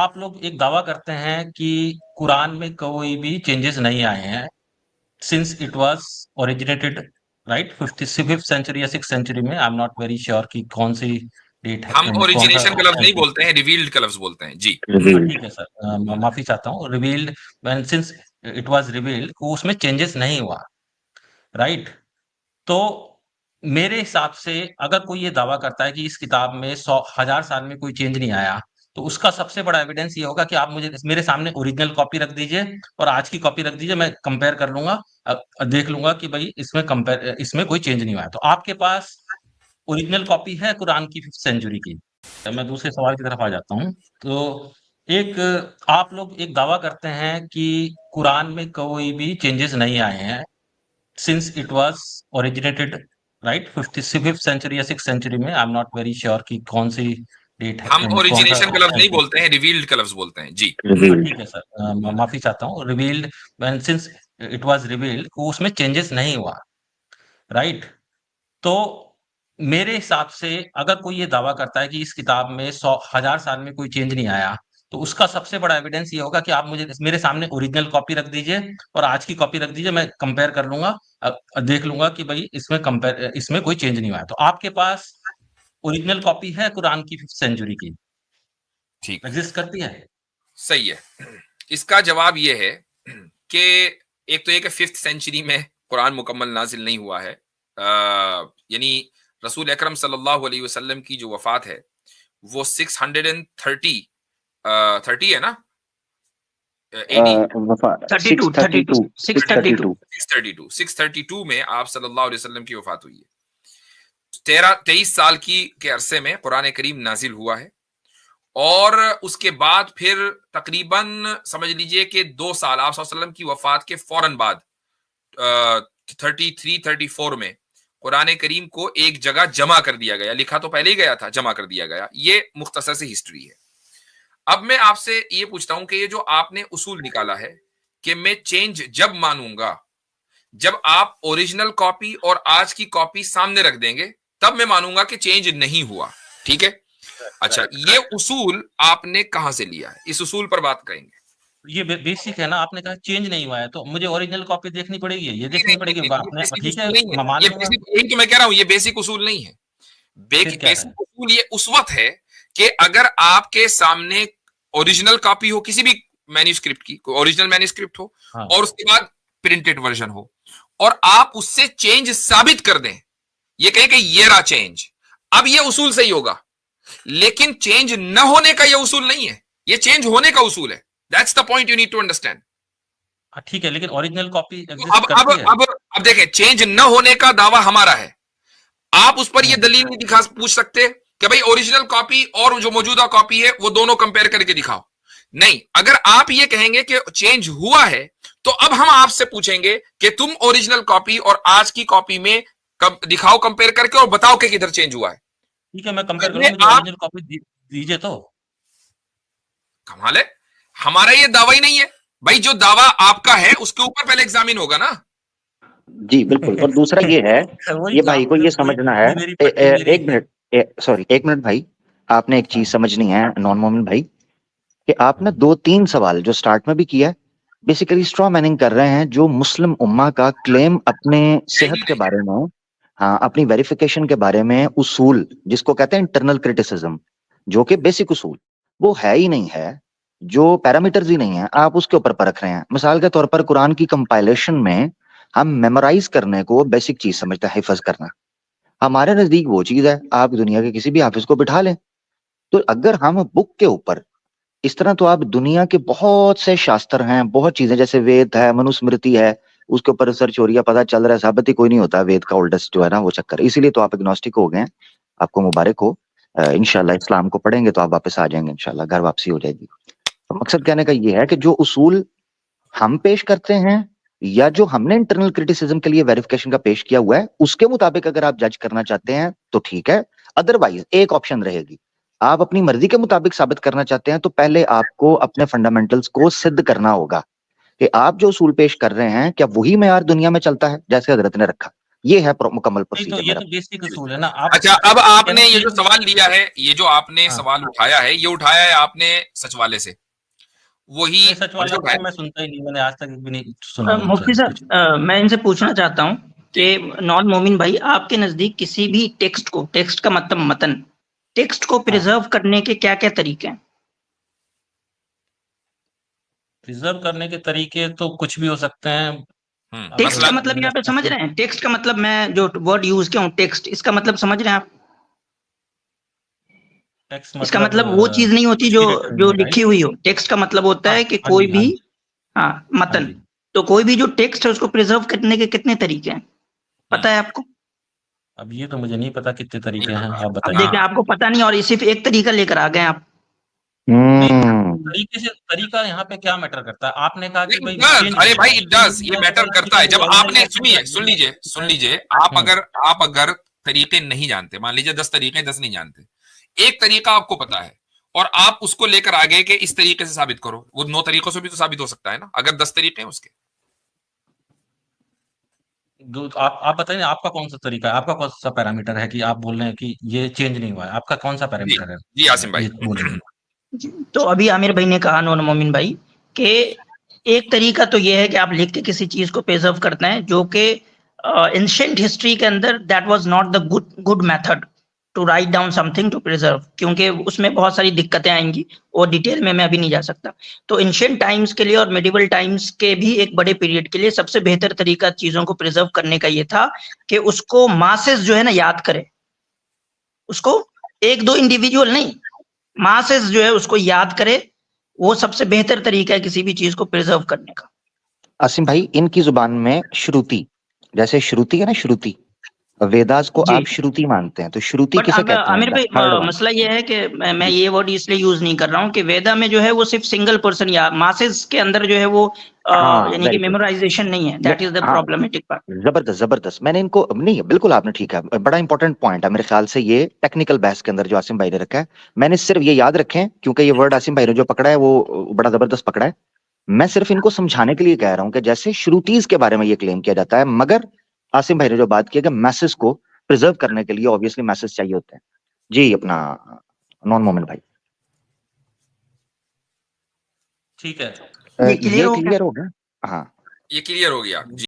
आप लोग एक दावा करते हैं कि कुरान में कोई भी चेंजेस नहीं आए हैं since it was originated, right? 55th century या 6th सेंचुरी में। I am not very sure कि कौन सी डेट है, हम कौन सा ओरिजिनेशन का लफ्ज नहीं सेंचुरी। बोलते हैं, रिवील्ड का लफ्ज बोलते हैं जी। ठीक है सर, माफी चाहता हूँ। Revealed, when since it was revealed, उसमें चेंजेस नहीं हुआ, राइट? तो मेरे हिसाब से अगर कोई ये दावा करता है कि इस किताब में 100,000 साल में कोई चेंज नहीं आया, तो उसका सबसे बड़ा एविडेंस ये होगा कि आप मुझे मेरे सामने ओरिजिनल कॉपी रख दीजिए और आज की कॉपी रख दीजिए, मैं कंपेयर कर लूँगा, देख लूँगा कि भई इसमें कोई चेंज नहीं हुआ है। तो आपके पास ओरिजिनल कॉपी है कुरान की 5th सेंचुरी की? तो मैं दूसरे सवाल की तरफ आ जाता हूँ। तो एक आप लोग एक दावा करते हैं कि कुरान में कोई भी चेंजेस नहीं आए हैं since it was originated, right? 55th century या 6th सेंचुरी में। I am not very sure कि कौन सी डेट है, हम कौन सा ओरिजिनेशन का लफ्ज नहीं सेंचुरी। बोलते हैं, रिवील्ड का लफ्ज बोलते हैं जी। ठीक है सर, माफी चाहता हूँ। Revealed, when since it was revealed, उसमें चेंजेस नहीं हुआ, राइट? तो मेरे हिसाब से अगर कोई ये दावा करता है कि इस किताब में 100,000 साल में कोई चेंज नहीं आया, तो उसका सबसे बड़ा एविडेंस ये होगा कि आप मुझे मेरे सामने ओरिजिनल कॉपी रख दीजिए और आज की कॉपी रख दीजिए, मैं कंपेयर कर लूँगा, देख लूँगा कि भई इसमें कोई चेंज नहीं हुआ है। तो आपके पास ओरिजिनल कॉपी है कुरान की 5th सेंचुरी की? ठीक, एक्जिस्ट करती है? सही है। इसका जवाब ये है कि एक तो ये कि 5th सेंचुरी में कुरान मुकम्मल नाजिल नहीं हुआ है। यानी रसूल अकरम सल्लल्लाहु अलैहि वसल्लम की जो वफात है वो 630 30 है ना, एडी 32 632 632 में आप सल्लल्लाहु अलैहि वसल्लम की वफात हुई है। 23 साल की के अरसे में कुरान करीम नाजिल हुआ है और उसके बाद फिर तकरीबन समझ लीजिए कि 2 साल आप सल्लल्लाहु अलैहि वसल्लम की वफात के फौरन बाद 33-34 में कुरान करीम को एक जगह जमा कर दिया गया। लिखा तो पहले ही गया था, जमा कर दिया गया। ये मुख्तसर सी हिस्ट्री है। अब मैं आपसे ये पूछता हूं कि ये जो आपने उसूल निकाला है कि मैं चेंज जब मानूंगा जब आप ओरिजिनल कॉपी और आज की कॉपी सामने रख देंगे, तब मैं मानूंगा कि चेंज नहीं हुआ। ठीक है, अच्छा, ये उसूल आपने कहां से लिया है? इस उसूल पर बात करेंगे। ये बेसिक है ना, आपने कहा चेंज नहीं हुआ है तो मुझे ओरिजिनल कॉपी देखनी पड़ेगी, ये देखनी पड़ेगी। आपने ठीक है, मैं मान लूंगा। यही तो मैं कह रहा हूं, ये बेसिक उसूल नहीं है। फिर क्या है? बेसिक उसूल ये उस वक्त है कि अगर आपके सामने ओरिजिनल कॉपी हो किसी भी मैन्यूस्क्रिप्ट की, कोई ओरिजिनल मैन्यूस्क्रिप्ट हो, हाँ। और उसके बाद प्रिंटेड वर्जन हो, और आप उससे चेंज साबित कर दें, ये कहें कि ये रहा चेंज, अब ये उसूल सही होगा। लेकिन चेंज न होने का ये उसूल नहीं है, ये चेंज होने का उसूल है। That's the point you need to understand. ठीक है, लेकिन ओरिजिनल कॉपी अब एग्जिस्ट अब करती है? अब देखें, चेंज न होने का दावा हमारा है। आप उस पर ये दलील नहीं दिखा पूछ सकते कि भाई ओरिजिनल कॉपी और जो मौजूदा कॉपी है वो दोनों कंपेयर करके दिखाओ। नहीं, अगर आप ये कहेंगे कि चेंज हुआ है, तो अब हम आपसे पूछेंगे कि तुम ओरिजिनल कॉपी और आज की कॉपी में दिखाओ कंपेयर करके और बताओ कि किधर चेंज हुआ है। ठीक है, मैं कंपेयर करूंगा, मुझे ओरिजिनल कॉपी दीजिए तो। कमाल है, हमारा ये दावा ही नहीं है भाई। जो दावा आपका है उसके ऊपर पहले एग्जामिन होगा ना। जी बिल्कुल। और दूसरा ये है, ये भाई को ये समझना है, एक मिनट, सॉरी एक मिनट भाई, आपने एक चीज समझनी है नॉन मोमिन भाई, कि आपने 2-3 सवाल जो स्टार्ट में भी किया है, बेसिकली स्ट्रॉ मैनिंग कर रहे हैं जो मुस्लिम उम्मा का क्लेम अपने सेहत के बारे में, हाँ, अपनी वेरिफिकेशन के बारे में उसूल, जिसको कहते हैं इंटरनल क्रिटिसिज्म, जो कि बेसिक उसूल वो है ही नहीं है, जो पैरामीटर्स ही नहीं है, आप उसके ऊपर परख रहे हैं। मिसाल के तौर पर कुरान की कंपाइलेशन में हम मेमोराइज करने को बेसिक चीज समझते हैं, हिफज करना। हमारे नजदीक वो चीज है, आप दुनिया के किसी भी हाफिज को बिठा लें। तो अगर हम बुक के ऊपर इस तरह, तो आप दुनिया के बहुत से शास्त्र हैं, बहुत चीजें, जैसे वेद है, मनुस्मृति है, उसके ऊपर रिसर्च हो रही है, पता चल रहा है साबित ही कोई नहीं होता वेद का ओल्डेस्ट जो है ना वो चक्कर। इसीलिए तो आप एग्नोस्टिक हो गए हैं, आपको मुबारक हो। इंशाल्लाह इस्लाम को पढ़ेंगे तो आप वापस आ जाएंगे, इंशाल्लाह घर वापसी हो जाएगी। तो मकसद कहने का ये है कि जो उसूल हम पेश करते हैं या जो हमने इंटरनल क्रिटिसिज्म के लिए वेरिफिकेशन का पेश किया हुआ है, उसके मुताबिक अगर आप जज करना चाहते हैं तो ठीक है। अदरवाइज एक ऑप्शन रहेगी, आप अपनी मर्जी के मुताबिक साबित करना चाहते हैं तो पहले आपको अपने फंडामेंटल्स को सिद्ध करना होगा कि आप जो उसूल पेश कर रहे हैं क्या वही मेयार दुनिया में चलता है जैसे हजरत ने रखा। ये है मुकम्मल नहीं, तो प्रोसीजर ये मेरा। तो बेसिक असूल है ना। आप अच्छा, अब आपने ये जो कहना सवाल लिया है, ये जो आपने हाँ, सवाल उठाया है, ये उठाया है आपने सचिवालय से, वही नहीं सच वाला से उठाया तो मैं सुनता ही नहीं, मैंने आज तक भी नहीं सुना उनसे मुफ्ती कुछ। साहब, मैं इनसे पूछना चाहता हूँ कि नॉन मोमिन भाई, आपके नजदीक किसी भी टेक्स्ट को, टेक्स्ट का मतलब मतन, टेक्स्ट को प्रिजर्व करने के क्या क्या तरीके हैं? प्रिजर्व करने के तरीके तो कुछ भी हो सकते हैं। टेक्स्ट का मसलन मतलब यहाँ पे समझ रहे हैं? टेक्स्ट का मतलब, मैं जो वर्ड यूज किया हूँ टेक्स्ट, इसका मतलब समझ रहे हैं आप? टेक्स्ट इसका मतलब मतलब वो चीज नहीं होती जो स्पिरिट जो में, लिखी राइट? हुई हो। टेक्स्ट का मतलब होता हाँ, है कि हाँ कोई जी, भी, हाँ जी, हाँ, हाँ मतन। जी। तो कोई भी जो टेक्स्ट है उसको प्रिजर्व करने के कितने तरीके हैं, पता है आपको? अब ये तो मुझे नहीं पता कितने तरीके नहीं हैं, पता। आप अब बताइए। देखें, आपको पता नहीं और सिर्फ एक तरीका लेकर आ गए आप। नहीं, हम्म। तरीके से तरीका यहाँ पे क्या मैटर करता है? आपने कहा कि नहीं, भाई it does, चेंज अरे नहीं भाई हुआ, इट चेंज डज, नहीं ये हुआ तो मैटर फिर करता है। जब ओरिजिनल आपने, टेक्स्ट सुनिए में सुन लीजिए, सुन लीजिए, आप अगर तरीके नहीं जानते, मान लीजिए 10 तरीके, 10 नहीं जानते, एक तरीका आपको पता है और आप उसको लेकर आ गए कि इस तरीके से साबित करो, वो 9 तरीकों से भी तो साबित हो सकता है ना, अगर 10 तरीके हैं उसके। आप बताइए आपका कौन सा तरीका है, आपका कौन सा पैरामीटर है कि आप बोल रहे हैं कि ये चेंज नहीं हुआ है? आपका कौन सा जी पैरामीटर है जी आसिम भाई। ये बोलने का? तो अभी आमिर भाई ने कहा, नॉन मोमिन भाई, कि एक तरीका तो ये है कि आप लिख के किसी चीज को प्रिजर्व करते हैं, जो कि एंशिएंट हिस्ट्री के अंदर that was not the good method to write down something to preserve, क्योंकि उसमें बहुत सारी दिक्कतें आएंगी और डिटेल में मैं अभी नहीं जा सकता। तो एंशिएंट टाइम्स के लिए और मेडिवल टाइम्स के भी एक बड़े पीरियड के लिए सबसे बेहतर तरीका चीजों को प्रिजर्व करने का ये था कि उसको मासेस जो है ना याद करे, उसको एक दो इंडिविजुअल नहीं, मासेस जो है उसको याद करे। वो सबसे बेहतर तरीका है किसी भी चीज को प्रिजर्व करने का। आसिम भाई, इनकी जुबान में श्रुति, जैसे श्रुति है ना, श्रुति, वेदास को जी, आप श्रुति मानते हैं, तो श्रुति बट किसे कहते हैं? आमिर भाई, थर्ड वन। मसला ये है कि मैं ये वर्ड इसलिए यूज नहीं कर रहा हूँ कि वेदा में जो है वो सिर्फ सिंगल पर्सन या मासेस के अंदर जो है वो हाँ, यानी कि वेरी गुड। मेमोराइजेशन नहीं है। दैट इज द हाँ, प्रॉब्लमेटिक पार्ट। जबरदस्त जबरदस्त। मैंने इनको नहीं, बिल्कुल आपने ठीक है, बड़ा इंपॉर्टेंट पॉइंट है मेरे ख्याल से ये टेक्निकल बहस के अंदर जो आसिम भाई ने रखा है। मैंने सिर्फ ये याद रखे हैं क्योंकि ये वर्ड आसिम भाई ने जो पकड़ा है वो बड़ा जबरदस्त पकड़ा है। मैं सिर्फ इनको समझाने के लिए कह रहा हूं कि जैसे श्रुतिज के बारे में ये क्लेम किया जाता है, मगर आसिम भाई ने जो बात की कि मैसेज को प्रिजर्व करने के लिए ऑब्वियसली मैसेज चाहिए होते हैं। जी, अपना नॉन मोमेंट भाई। ठीक है, ये क्लियर ये हो गया? क्लियर हो गया? हाँ। ये क्लियर हो गया जी।